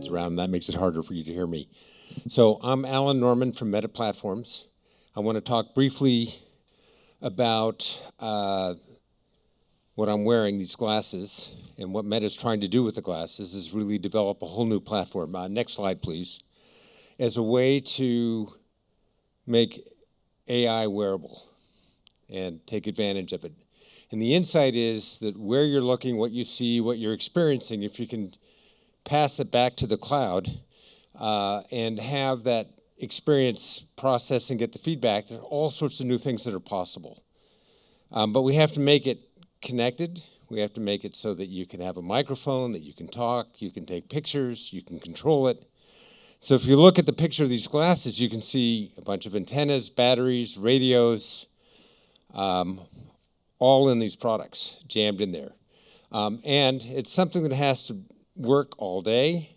microphones around, and that makes it harder for you to hear me. So I'm Alan Norman from Meta Platforms. I want to talk briefly about what I'm wearing, these glasses, and what Meta's trying to do with the glasses is really develop a whole new platform. Next slide, please. As a way to make AI wearable and take advantage of it. And the insight is that where you're looking, what you see, what you're experiencing, if you can pass it back to the cloud and have that experience process and get the feedback, there are all sorts of new things that are possible. But we have to make it connected. We have to make it so that you can have a microphone, that you can talk, you can take pictures, you can control it. So if you look at the picture of these glasses, you can see a bunch of antennas, batteries, radios, all in these products jammed in there. And it's something that has to work all day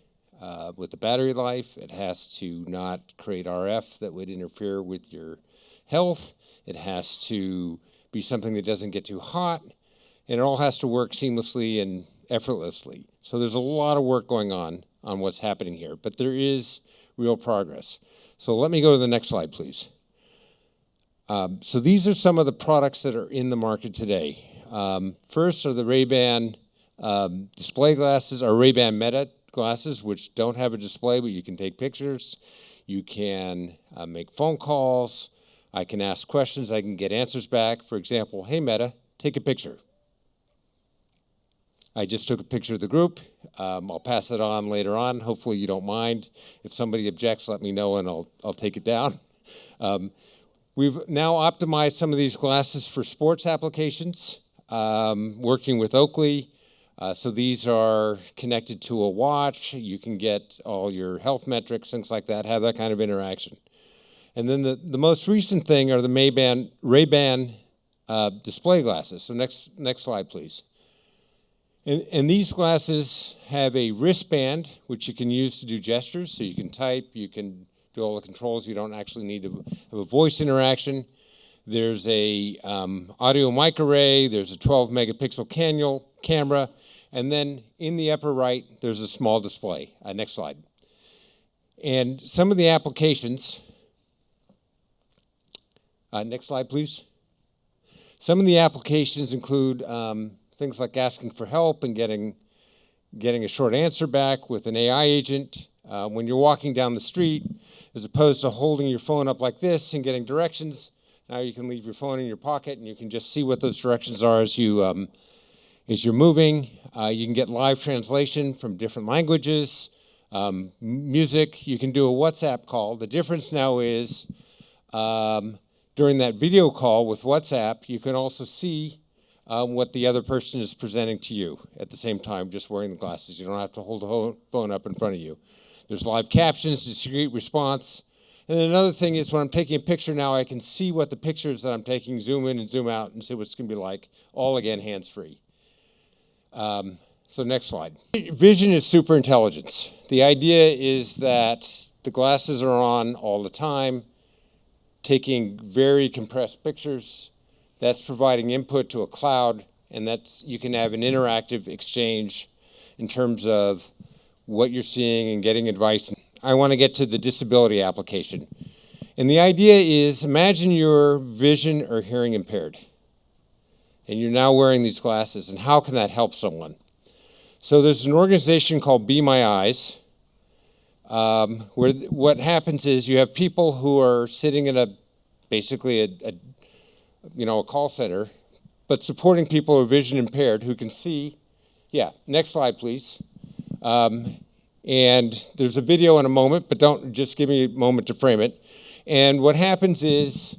with the battery life. It has to not create RF that would interfere with your health. It has to be something that doesn't get too hot. And it all has to work seamlessly and effortlessly. So there's a lot of work going on what's happening here, but there is real progress. So let me go to the next slide, please. So these are some of the products that are in the market today. First are the Ray-Ban display glasses, or Ray-Ban Meta glasses, which don't have a display, but you can take pictures. You can make phone calls. I can ask questions. I can get answers back. For example, hey, Meta, take a picture. I just took a picture of the group. I'll pass it on later on. Hopefully you don't mind. If somebody objects, let me know and I'll take it down. We've now optimized some of these glasses for sports applications, working with Oakley. So these are connected to a watch. You can get all your health metrics, things like that, have that kind of interaction. And then the most recent thing are the Ray-Ban display glasses. So next slide, please. And these glasses have a wristband, which you can use to do gestures. So you can type, you can do all the controls. You don't actually need to have a voice interaction. There's a audio mic array. There's a 12 megapixel camera. And then in the upper right, there's a small display. Next slide. And some of the applications, next slide, please. Some of the applications include things like asking for help and getting a short answer back with an AI agent. When you're walking down the street, as opposed to holding your phone up like this and getting directions, now you can leave your phone in your pocket and you can just see what those directions are as you're moving. You can get live translation from different languages, music. You can do a WhatsApp call. The difference now is during that video call with WhatsApp, you can also see what the other person is presenting to you at the same time, just wearing the glasses. You don't have to hold the phone up in front of you. There's live captions, discrete response. And then another thing is when I'm taking a picture now, I can see what the pictures that I'm taking, zoom in and zoom out and see what it's going to be like, all again hands-free. So next slide. Vision is super intelligence. The idea is that the glasses are on all the time, taking very compressed pictures. That's providing input to a cloud, and you can have an interactive exchange in terms of what you're seeing and getting advice. I want to get to the disability application. And the idea is, imagine you're vision or hearing impaired, and you're now wearing these glasses, and how can that help someone? So there's an organization called Be My Eyes, where what happens is you have people who are sitting in basically a call center, but supporting people who are vision impaired who can see. Yeah, next slide, please. And there's a video in a moment, but don't just give me a moment to frame it. And what happens is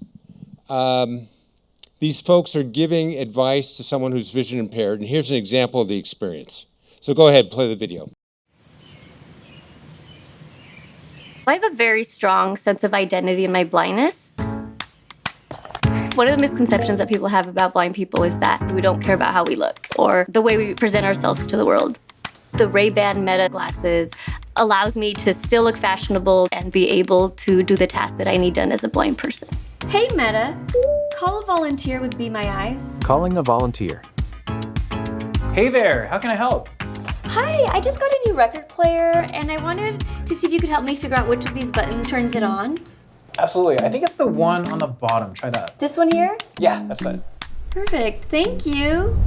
these folks are giving advice to someone who's vision impaired, and here's an example of the experience. So go ahead, play the video. I have a very strong sense of identity in my blindness. One of the misconceptions that people have about blind people is that we don't care about how we look or the way we present ourselves to the world. The Ray-Ban Meta glasses allows me to still look fashionable and be able to do the task that I need done as a blind person. Hey Meta, call a volunteer with Be My Eyes. Calling a volunteer. Hey there, how can I help? Hi, I just got a new record player and I wanted to see if you could help me figure out which of these buttons turns it on. Absolutely. I think it's the one on the bottom. Try that. This one here? Yeah, that's it. Perfect, thank you.